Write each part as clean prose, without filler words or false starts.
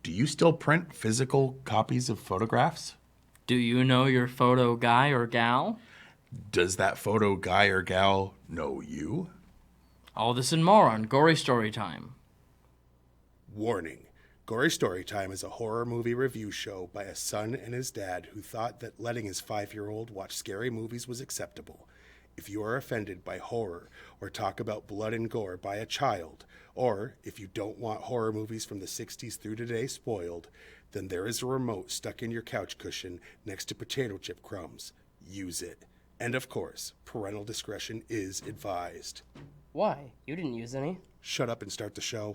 Do you still print physical copies of photographs? Do you know your photo guy or gal? Does that photo guy or gal know you? All this and more on Gory Storytime. Warning. Gory Storytime is a horror movie review show by a son and his dad who thought that letting his 5-year-old watch scary movies was acceptable. If you are offended by horror or talk about blood and gore by a child, or if you don't want horror movies from the 60s through today spoiled, then there is a remote stuck in your couch cushion next to potato chip crumbs. Use it. And of course, parental discretion is advised. Why? You didn't use any. Shut up and start the show.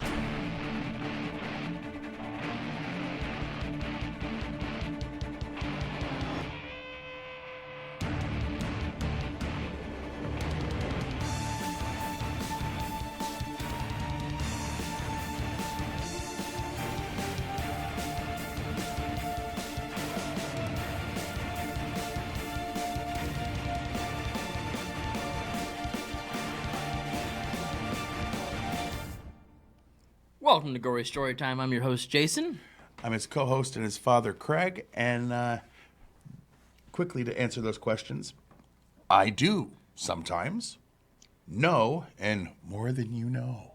Welcome to Gory Storytime. I'm your host, Jason. I'm his co-host and his father, Craig. And quickly to answer those questions, I do sometimes know, and more than you know.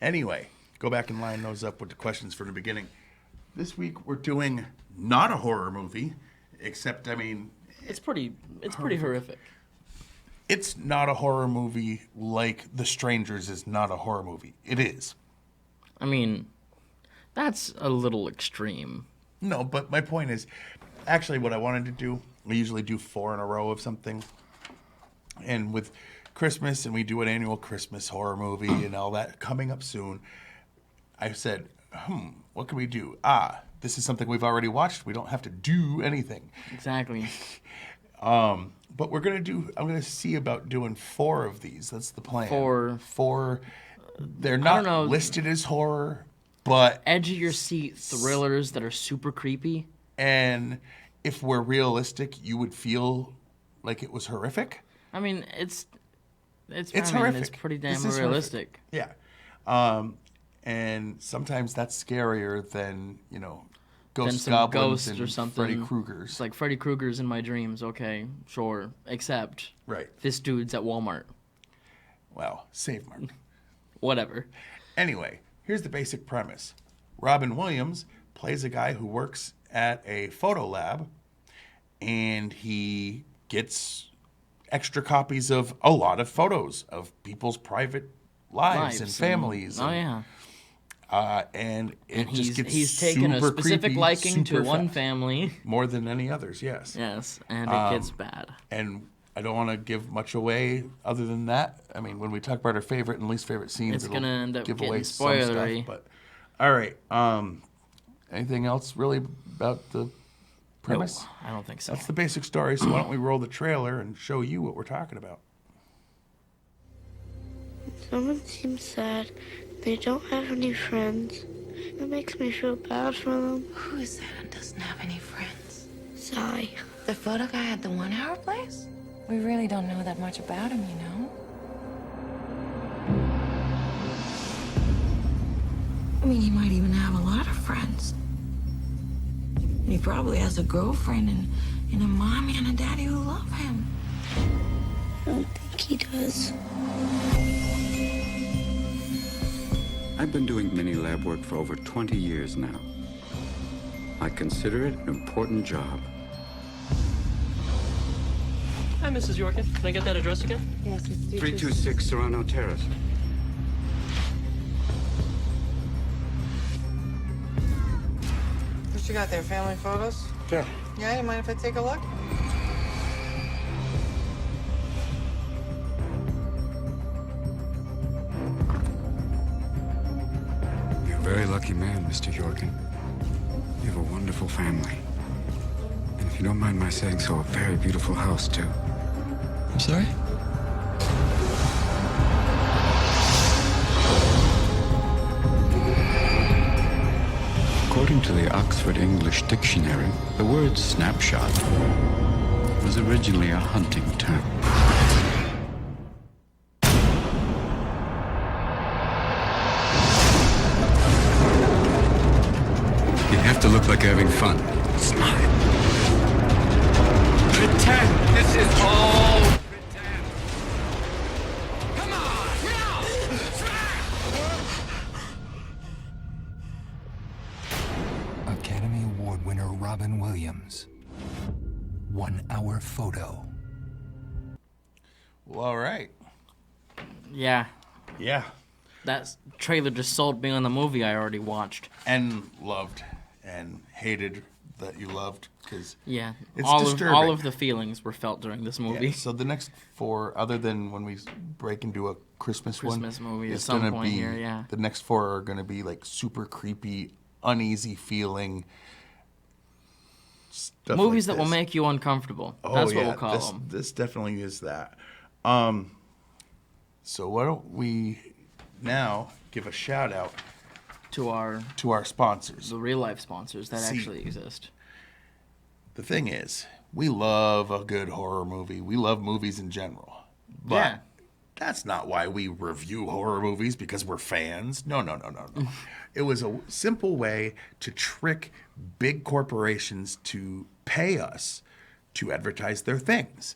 Anyway, go back and line those up with the questions from the beginning. This week we're doing not a horror movie, except, I mean... It's pretty horrific. It's not a horror movie like The Strangers is not a horror movie. It is. I mean, that's a little extreme. No, but my point is, actually what I wanted to do, we usually do 4 in a row of something. And with Christmas, and we do an annual Christmas horror movie and all that coming up soon, I said, what can we do? This is something we've already watched. We don't have to do anything. Exactly. But I'm going to see about doing 4 of these. That's the plan. 4. They're not listed as horror, but... Edge of your seat thrillers that are super creepy. And if we're realistic, you would feel like it was horrific. I mean, it's horrific. It's pretty damn realistic. Horrific. Yeah. And sometimes that's scarier than, ghosts, goblins, and or something. Freddy Kruegers. It's like Freddy Krueger's in my dreams. Okay, sure. Except this dude's at Walmart. Well, Save Mart. Whatever. Anyway, here's the basic premise. Robin Williams plays a guy who works at a photo lab, and he gets extra copies of a lot of photos of people's private lives and families. And he's taken a specific creepy, liking to one family. More than any others, yes. Yes, and it gets bad. And I don't want to give much away other than that. I mean, when we talk about our favorite and least favorite scenes, it's going to end up give getting away spoilery. Some stuff. But, all right. Anything else really about the premise? No, I don't think so. That's the basic story, so why don't we roll the trailer and show you what we're talking about. Someone seems sad. They don't have any friends. It makes me feel bad for them. Who is that and doesn't have any friends? Sigh. The photo guy at the 1 Hour place? We really don't know that much about him, you know? I mean, he might even have a lot of friends. And he probably has a girlfriend and a mommy and a daddy who love him. I don't think he does. I've been doing mini lab work for over 20 years now. I consider it an important job. Hi, Mrs. Yorkin. Can I get that address again? Yes, it's 326 Serrano Terrace. What you got there, family photos? Sure. Yeah, you mind if I take a look? You're a very lucky man, Mr. Yorkin. You have a wonderful family. And if you don't mind my saying so, a very beautiful house, too. I'm sorry? According to the Oxford English Dictionary, the word snapshot was originally a hunting term. like having fun. Smile. Pretend this is all pretend. Come on, now! Academy Award winner Robin Williams. 1 hour photo. Well, all right. Yeah. Yeah. That trailer just sold me on the movie I already watched. And loved and hated that you loved because it's disturbing. All of the feelings were felt during this movie. Yeah, so the next 4, other than when we break into a Christmas movie at it's some gonna point be, here, yeah. The next 4 are going to be like super creepy, uneasy feeling stuff. Movies like that will make you uncomfortable. Oh, That's yeah, what we'll call them. This definitely is that. So why don't we now give a shout out to our sponsors, the real life sponsors that actually exist. The thing is, we love a good horror movie. We love movies in general. But that's not why we review horror movies, because we're fans. No. It was a simple way to trick big corporations to pay us to advertise their things.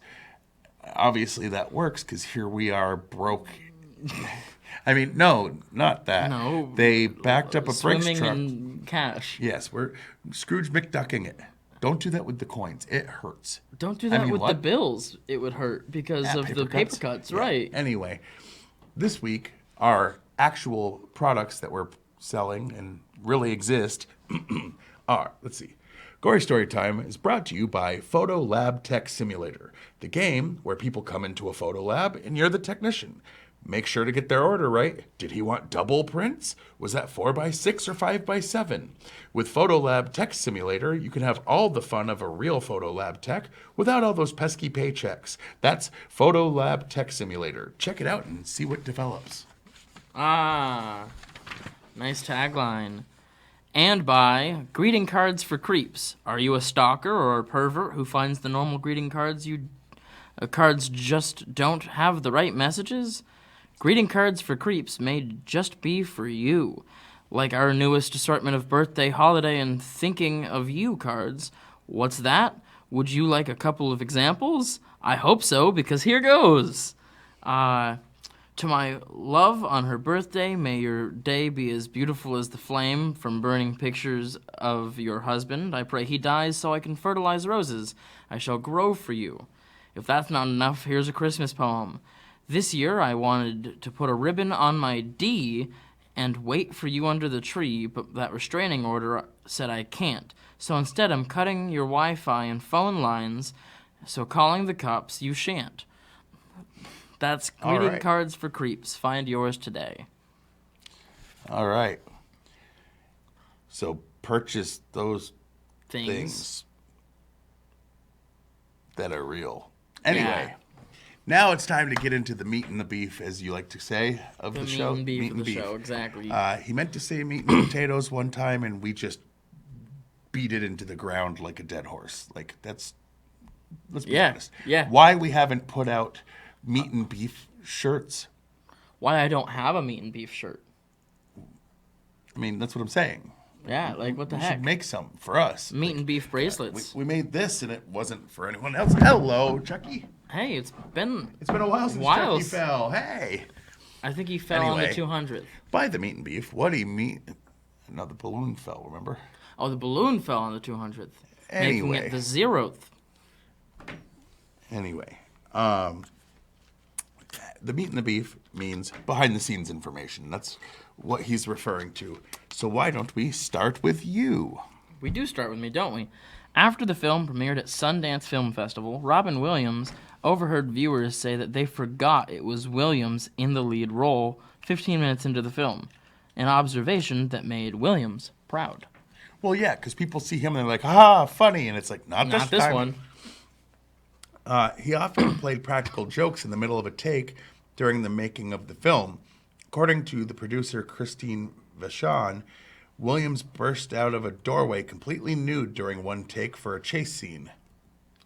Obviously that works because here we are broke. I mean, no, not that. No. They backed up a Brinks truck. Swimming in cash. Yes, we're Scrooge McDucking it. Don't do that with the coins. It hurts. Don't do that with the bills. It would hurt because of the paper cuts, right? Anyway, this week, our actual products that we're selling and really exist are, let's see. Gory Story Time is brought to you by Photo Lab Tech Simulator, the game where people come into a photo lab and you're the technician. Make sure to get their order right. Did he want double prints? Was that 4x6 or 5x7? With Photolab Tech Simulator, you can have all the fun of a real Photolab Tech without all those pesky paychecks. That's Photolab Tech Simulator. Check it out and see what develops. Ah, nice tagline. And by Greeting Cards for Creeps. Are you a stalker or a pervert who finds the normal greeting cards cards just don't have the right messages? Greeting Cards for Creeps may just be for you. Like our newest assortment of birthday, holiday, and thinking of you cards. What's that? Would you like a couple of examples? I hope so, because here goes. To my love on her birthday, may your day be as beautiful as the flame from burning pictures of your husband. I pray he dies so I can fertilize roses. I shall grow for you. If that's not enough, here's a Christmas poem. This year I wanted to put a ribbon on my D and wait for you under the tree, but that restraining order said I can't. So instead I'm cutting your Wi-Fi and phone lines, so calling the cops you shan't. That's Greeting Cards for Creeps. Find yours today. All right. So purchase those things that are real. Anyway, now it's time to get into the meat and the beef, as you like to say, of the show. Meat and beef of the show, exactly. He meant to say meat and potatoes one time, and we just beat it into the ground like a dead horse. Like, let's be honest. Yeah. Why we haven't put out meat and beef shirts? Why I don't have a meat and beef shirt? I mean, that's what I'm saying. Yeah, like what the heck? We should make some for us. Meat and beef bracelets. We made this, and it wasn't for anyone else. Hello, Chucky. Hey, it's been a while since Chucky fell. Hey. I think he fell on the 200th. By the meat and beef, what do you mean? No, the balloon fell, remember? Oh, the balloon fell on the 200th. Anyway. Making it the 0th. Anyway. The meat and the beef means behind-the-scenes information. That's what he's referring to. So why don't we start with you? We do start with me, don't we? After the film premiered at Sundance Film Festival, Robin Williams overheard viewers say that they forgot it was Williams in the lead role 15 minutes into the film, an observation that made Williams proud. Well, yeah, because people see him and they're like, ah, funny, and it's like, not this time. One. He often played practical jokes in the middle of a take during the making of the film. According to the producer Christine Vachon, Williams burst out of a doorway completely nude during one take for a chase scene.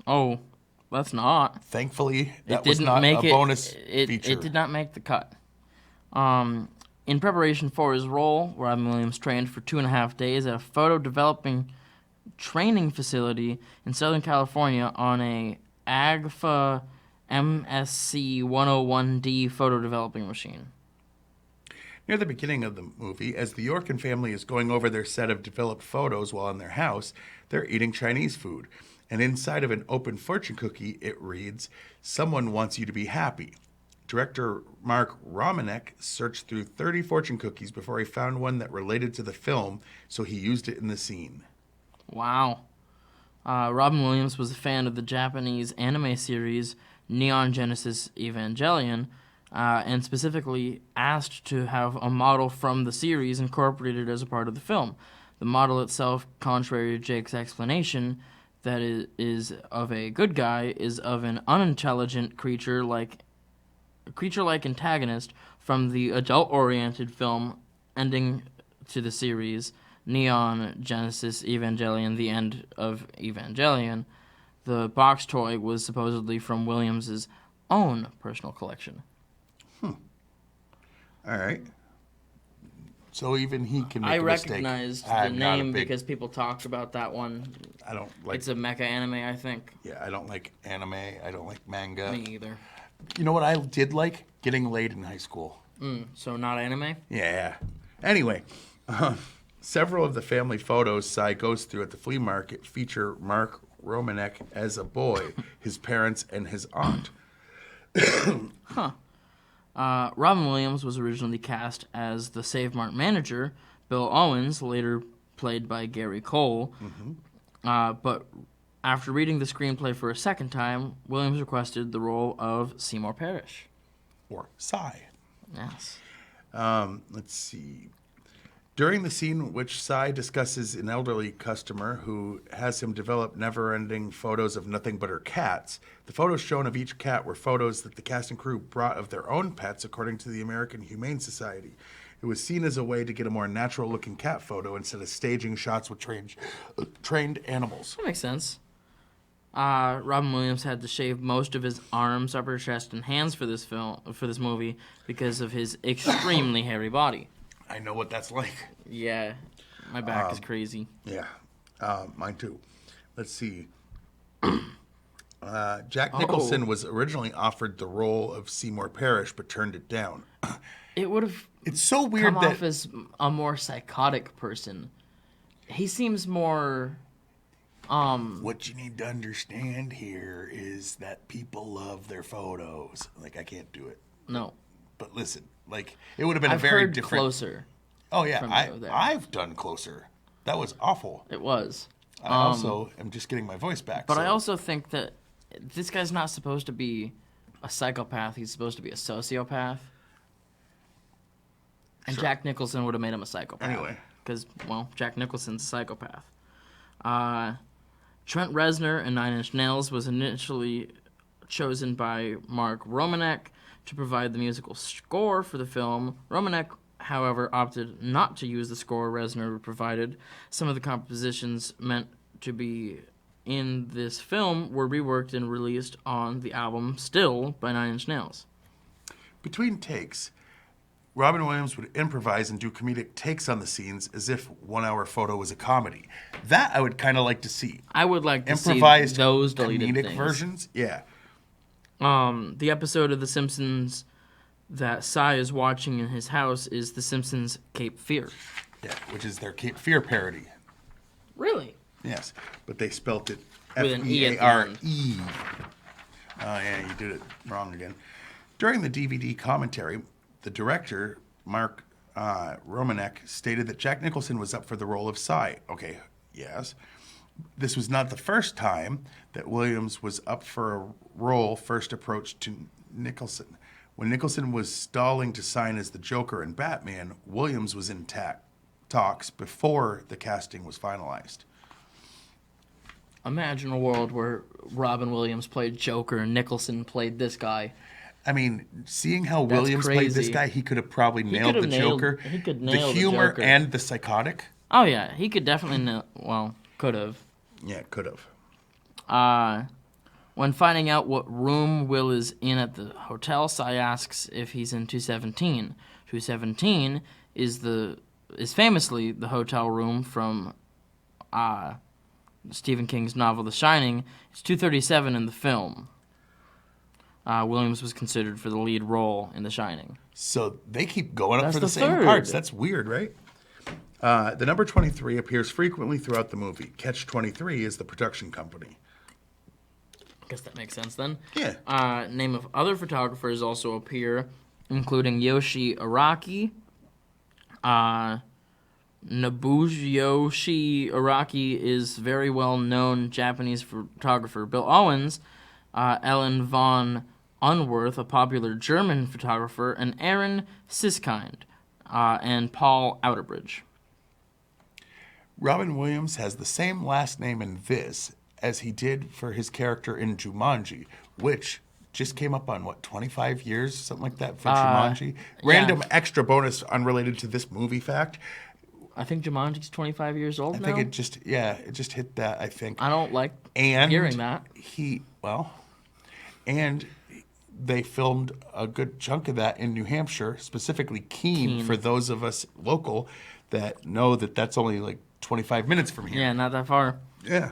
Oh, that's not. Thankfully, that was not a bonus feature. It did not make the cut. In preparation for his role, Robin Williams trained for 2.5 days at a photo developing training facility in Southern California on a AGFA MSC 101D photo developing machine. Near the beginning of the movie, as the Yorkin family is going over their set of developed photos while in their house, they're eating Chinese food. And inside of an open fortune cookie, it reads, "Someone wants you to be happy." Director Mark Romanek searched through 30 fortune cookies before he found one that related to the film, so he used it in the scene. Wow. Robin Williams was a fan of the Japanese anime series Neon Genesis Evangelion, and specifically asked to have a model from the series incorporated as a part of the film. The model itself, contrary to Jake's explanation that it is of a good guy, is of an unintelligent creature-like antagonist from the adult-oriented film ending to the series Neon Genesis Evangelion, The End of Evangelion. The box toy was supposedly from Williams's own personal collection. All right. So even he can make I a mistake. recognized the I'm not a name big- because people talked about that one. I don't like... It's a mecha anime, I think. Yeah, I don't like anime. I don't like manga. Me either. You know what I did like? Getting laid in high school. So not anime? Yeah. Anyway, several of the family photos Cy goes through at the flea market feature Mark Romanek as a boy, his parents, and his aunt. Robin Williams was originally cast as the Save Mart manager, Bill Owens, later played by Gary Cole. But after reading the screenplay for a second time, Williams requested the role of Seymour Parrish. Or Cy. Yes. Let's see. During the scene in which Cy discusses an elderly customer who has him develop never-ending photos of nothing but her cats, the photos shown of each cat were photos that the cast and crew brought of their own pets according to the American Humane Society. It was seen as a way to get a more natural-looking cat photo instead of staging shots with trained animals. That makes sense. Robin Williams had to shave most of his arms, upper chest, and hands for this movie because of his extremely hairy body. I know what that's like. Yeah, my back is crazy. Yeah, mine too. Let's see. Jack Nicholson was originally offered the role of Seymour Parrish, but turned it down. It would have It's so weird come that off as a more psychotic person. He seems more... what you need to understand here is that people love their photos. Like, I can't do it. No. But listen, like, it would have been I've a very heard different... Closer. Oh, yeah, from there. I've done Closer. That was awful. It was. I also am just getting my voice back. But so. I also think that this guy's not supposed to be a psychopath. He's supposed to be a sociopath. And Sure. Jack Nicholson would have made him a psychopath. Anyway. Because, well, Jack Nicholson's a psychopath. Trent Reznor in Nine Inch Nails was initially chosen by Mark Romanek to provide the musical score for the film. Romanek, however, opted not to use the score Reznor provided. Some of the compositions meant to be in this film were reworked and released on the album Still by Nine Inch Nails. Between takes, Robin Williams would improvise and do comedic takes on the scenes as if 1 hour photo was a comedy. That I would kind of like to see. I would like to see Improvised those deleted comedic things. versions? Yeah. The episode of The Simpsons that Cy is watching in his house is The Simpsons Cape Fear. Yeah, which is their Cape Fear parody. Really? Yes, but they spelt it With an E at the F-E-A-R-E. Oh, yeah, you did it wrong again. During the DVD commentary, the director, Mark Romanek, stated that Jack Nicholson was up for the role of Cy. Okay, yes. This was not the first time that Williams was up for a role first approached to Nicholson. When Nicholson was stalling to sign as the Joker in Batman, Williams was in talks before the casting was finalized. Imagine a world where Robin Williams played Joker and Nicholson played this guy. I mean, seeing how That's Williams played this crazy. guy, he could have probably nailed could the have nailed- Joker. he could the nail the humor Joker. and the psychotic. Oh, yeah. He could definitely could have. Yeah, could have. When finding out what room Will is in at the hotel, Cy asks if he's in 217. 217 is famously the hotel room from Stephen King's novel The Shining. It's 237 in the film. Williams was considered for the lead role in The Shining. So they keep going up That's for the the same third. parts. That's weird, right? The number 23 appears frequently throughout the movie. Catch 23 is the production company. I guess that makes sense then. Yeah. Name of other photographers also appear, including Yoshi Araki. Nobuyoshi Araki is very well-known Japanese photographer. Bill Owens, Ellen von Unworth, a popular German photographer, and Aaron Siskind, and Paul Outerbridge. Robin Williams has the same last name in this as he did for his character in Jumanji, which just came up on, 25 years, something like that, for Jumanji? Random extra bonus unrelated to this movie fact. I think Jumanji's 25 years old now. I think it just hit that, I think. I don't like And hearing that. And they filmed a good chunk of that in New Hampshire, specifically Keene. For those of us local that know that that's only like 25 minutes from here. Yeah, not that far. Yeah.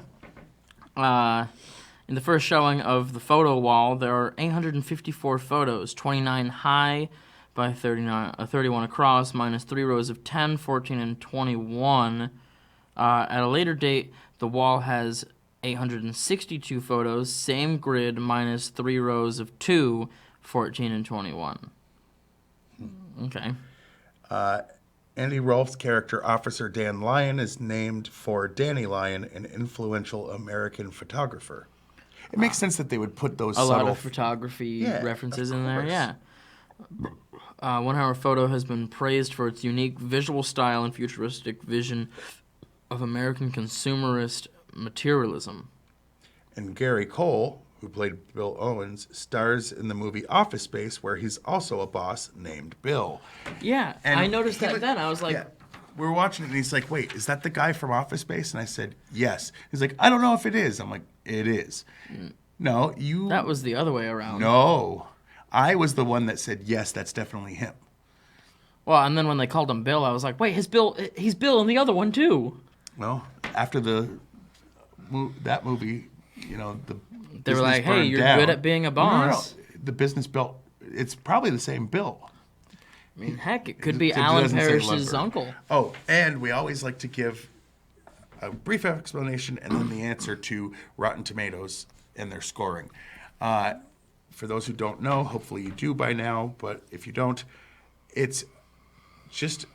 In the first showing of the photo wall, there are 854 photos, 29 high by 31 across, minus 3 rows of 10, 14, and 21. At a later date, the wall has 862 photos, same grid, minus 3 rows of 2, 14, and 21. Okay. Andy Rolfe's character, Officer Dan Lyon, is named for Danny Lyon, an influential American photographer. It makes sense that they would put those A subtle lot of photography references of in there, course. yeah. 1 Hour Photo has been praised for its unique visual style and futuristic vision of American consumerist materialism. And Gary Cole, who played Bill Owens, stars in the movie Office Space, where he's also a boss named Bill. Yeah, And I noticed he that was- then. I was like, Yeah. We were watching it, and he's like, wait, is that the guy from Office Space? And I said, yes. He's like, I don't know if it is. I'm like, it is. No, you... that was the other way around. No. I was the one that said, yes, that's definitely him. Well, and then when they called him Bill, I was like, wait, he's Bill in the other one too. Well, after that movie, the They were business like, hey, burned you're down. good at being a boss. No. The business built... It's probably the same Bill. I mean, heck, it could be It Alan doesn't say Parrish's lumber. uncle. Oh, and we always like to give a brief explanation and then the answer to Rotten Tomatoes and their scoring. For those who don't know, hopefully you do by now, but if you don't, it's just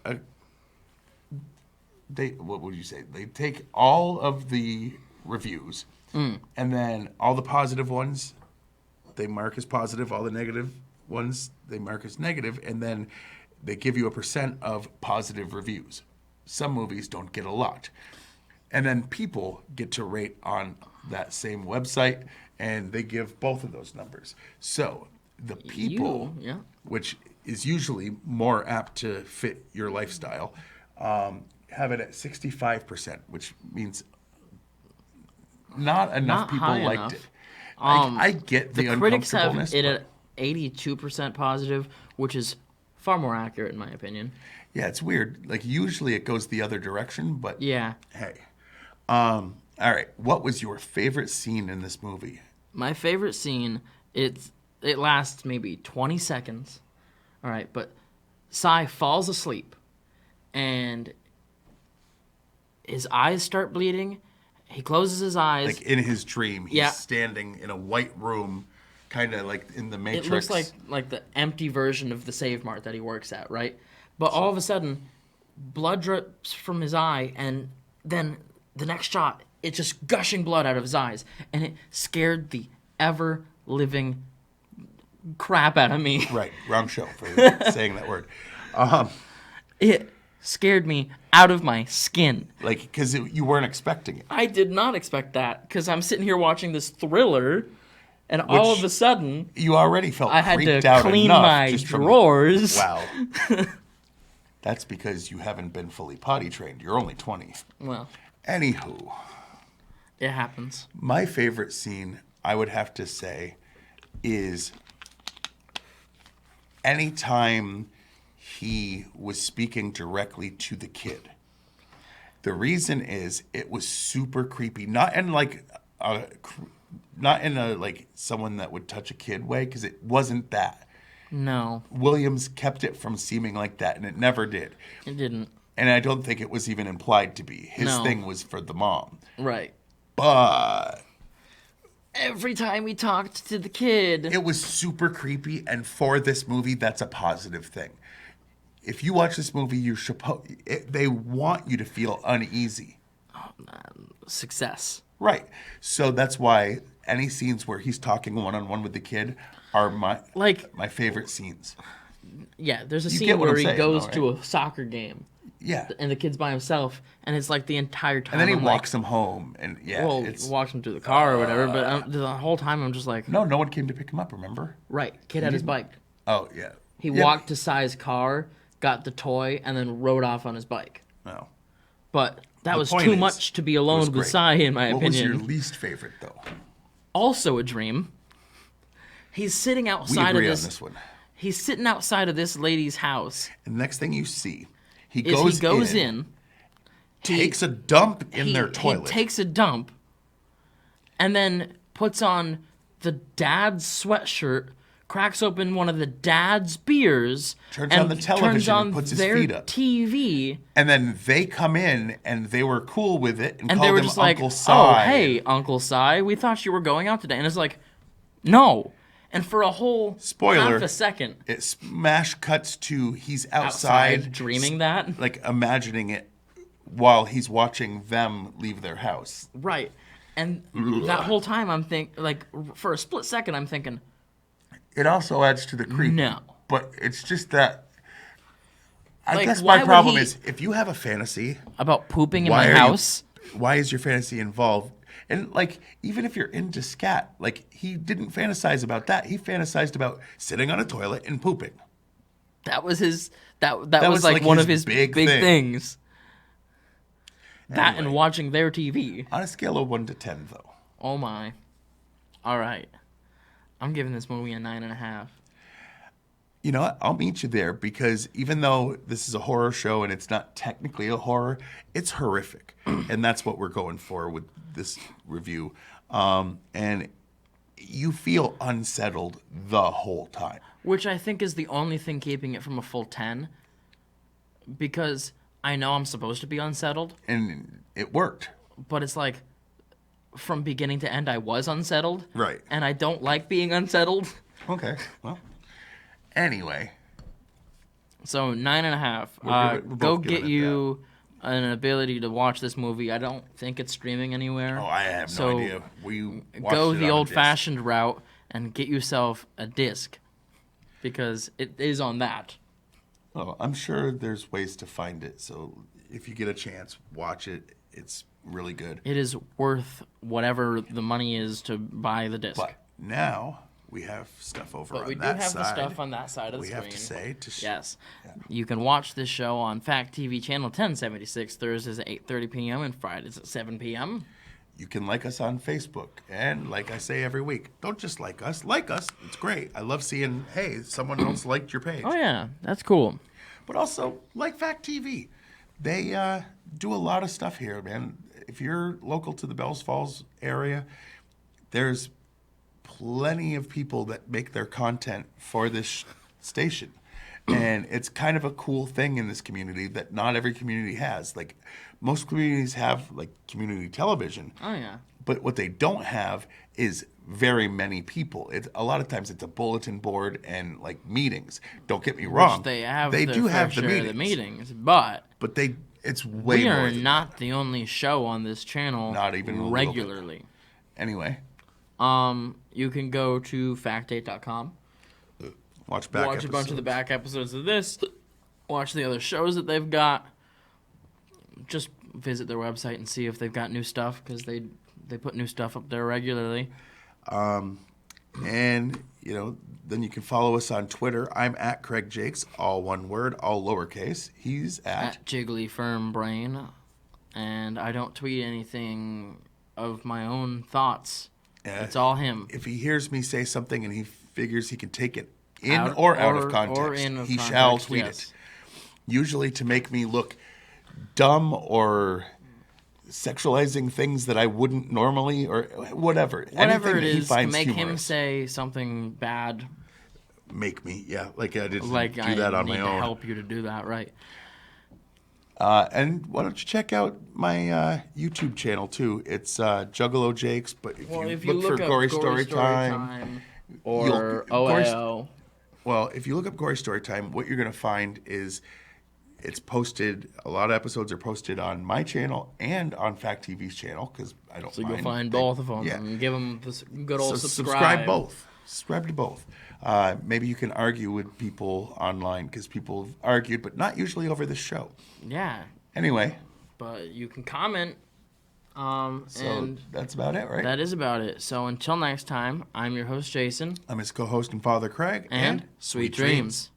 what would you say? They take all of the reviews and then all the positive ones they mark as positive, all the negative ones they mark as negative, and then they give you a % of positive reviews. Some movies don't get a lot. And then people get to rate on that same website, and they give both of those numbers. So the people, which is usually more apt to fit your lifestyle, have it at 65%, which means not enough people high liked enough. it. I get the critics have uncomfortableness. it at 82% positive, which is far more accurate in my opinion. Yeah, it's weird. Like usually it goes the other direction, but Yeah. hey. All right. What was your favorite scene in this movie? My favorite scene, it lasts maybe 20 seconds. All right, but Cy falls asleep and his eyes start bleeding. He closes his eyes. Like in his dream, he's standing in a white room, kind of like in the Matrix. It looks like the empty version of the Save Mart that he works at, right? But all of a sudden, blood drips from his eye, and then the next shot, it's just gushing blood out of his eyes, and it scared the ever-living crap out of me. Right, wrong show for saying that word. It scared me out of my skin. Like, because you weren't expecting it. I did not expect that, because I'm sitting here watching this thriller, and all of a sudden, you already felt I had creeped to out clean enough my just from drawers. Wow. That's because you haven't been fully potty trained. You're only 20. Well, Anywho. it happens. My favorite scene, I would have to say, is anytime he was speaking directly to the kid. The reason is it was super creepy. Not in like a like someone that would touch a kid way, because it wasn't that. No. Williams kept it from seeming like that, and it never did. It didn't. And I don't think it was even implied to be. His No. thing was for the mom. Right. But every time we talked to the kid, it was super creepy, and for this movie, that's a positive thing. If you watch this movie, they want you to feel uneasy. Success. Right. So that's why any scenes where he's talking one-on-one with the kid are my favorite scenes. Yeah, there's a You scene get what where I'm he saying, goes though, to right? a soccer game. Yeah. And the kid's by himself, and it's like the entire time. And then he I'm walks like, him home, and walks him to the car or whatever. But the whole time I'm just like, no one came to pick him up. Remember? Right, kid had his bike. Oh yeah. He walked to Sai's car, got the toy, and then rode off on his bike. No. But that The was point too is, much to be it was alone with great. Sai, in my What opinion. was your least favorite though? Also a dream. He's sitting We outside agree of on this one. He's sitting outside of this lady's house. And the next thing you see, he Is goes in, takes a dump in their toilet. He takes a dump, and then puts on the dad's sweatshirt, cracks open one of the dad's beers, Turns and on the television turns on and puts his their feet up. TV. And then they come in, and they were cool with it, and And called they were him just like, Uncle Cy. "Oh, hey, Uncle Cy, we thought you were going out today." And it's like, "No." And for a whole Spoiler, half a second, it smash cuts to he's outside dreaming that. like imagining it while he's watching them leave their house. Right. And that whole time I'm for a split second I'm thinking, It also adds to the creep. No. But it's just that I Like, guess why my would problem he- is if you have a fantasy, about pooping in why my are you- house. why is your fantasy involved? And like even if you're into scat, like he didn't fantasize about that. He fantasized about sitting on a toilet and pooping. That was his that was was, like one his of his big big thing. things. That and Anyway. watching their TV. On a scale of 1 to 10 though. Oh my. All right. I'm giving this movie a 9.5. You know what? I'll meet you there because even though this is a horror show and it's not technically a horror, it's horrific. And that's what we're going for with this review. And you feel unsettled the whole time. Which I think is the only thing keeping it from a full 10. Because I know I'm supposed to be unsettled, And it worked. but it's like from beginning to end I was unsettled. Right. And I don't like being unsettled. Okay. Well, anyway. So 9.5. We're Go both get giving it you an ability to watch this movie. I don't think it's streaming anywhere. Oh, I have So no idea. We watched go it the on a old-fashioned route and get yourself a disc because it is on that. disc. Well, I'm sure there's ways to find it. So if you get a chance, watch it. It's really good. It is worth whatever the money is to buy the disc. But now we have stuff over But on we do that have side. the stuff on that side of the we screen. have to say Yes. You can watch this show on Fact TV channel 1076 Thursdays at 8:30 p.m. and Fridays at 7 p.m. You can like us on Facebook. And like I say every week, don't just like us. Like us. It's great. I love seeing, hey, someone else liked your page. Oh, yeah. That's cool. But also, like Fact TV. They do a lot of stuff here, man. If you're local to the Bells Falls area, there's plenty of people that make their content for this station. And it's kind of a cool thing in this community that not every community has. Like, most communities have, like, community television. Oh, yeah. But what they don't have is very many people. A lot of times it's a bulletin board and, like, meetings. Don't get me wrong. Which they have They their do fair have the share meetings. of the meetings, but But it's way we more are than not the only show on this channel Not even a little bit. regularly. Anyway, You can go to factate.com. watch back Watch a bunch of the back episodes of this. Watch the other shows that they've got. Just visit their website and see if they've got new stuff because they put new stuff up there regularly. And, you know, then you can follow us on Twitter. I'm at Craig Jakes, all one word, all lowercase. He's At Jiggly Firm Brain. And I don't tweet anything of my own thoughts. It's all him. If he hears me say something and he figures he can take it in Out or out of context, or in of he context, shall tweet yes. it. Usually to make me look dumb or sexualizing things that I wouldn't normally, or whatever. Whatever Anything it that he is to finds make him humorous. say something bad, Make me, yeah, like I didn't like do I that on need my to own. help you to do that, right? And why don't you check out my YouTube channel too? It's Juggalo Jakes, but if you look for up Gory Story Time, or Gory- OAO, well, if you look up Gory Story Time, what you're going to find is it's posted. A lot of episodes are posted on my channel and on Fact TV's channel because I don't. so mind. you'll find both of them Yeah. and give them this good old So subscribe. both. Subscribe to both. Maybe you can argue with people online because people have argued, but not usually over this show. Yeah, Anyway, but you can comment. so And that's about it, right? that is about it. So until next time, I'm your host Jason, I'm his co-host and father, Craig, and sweet dreams.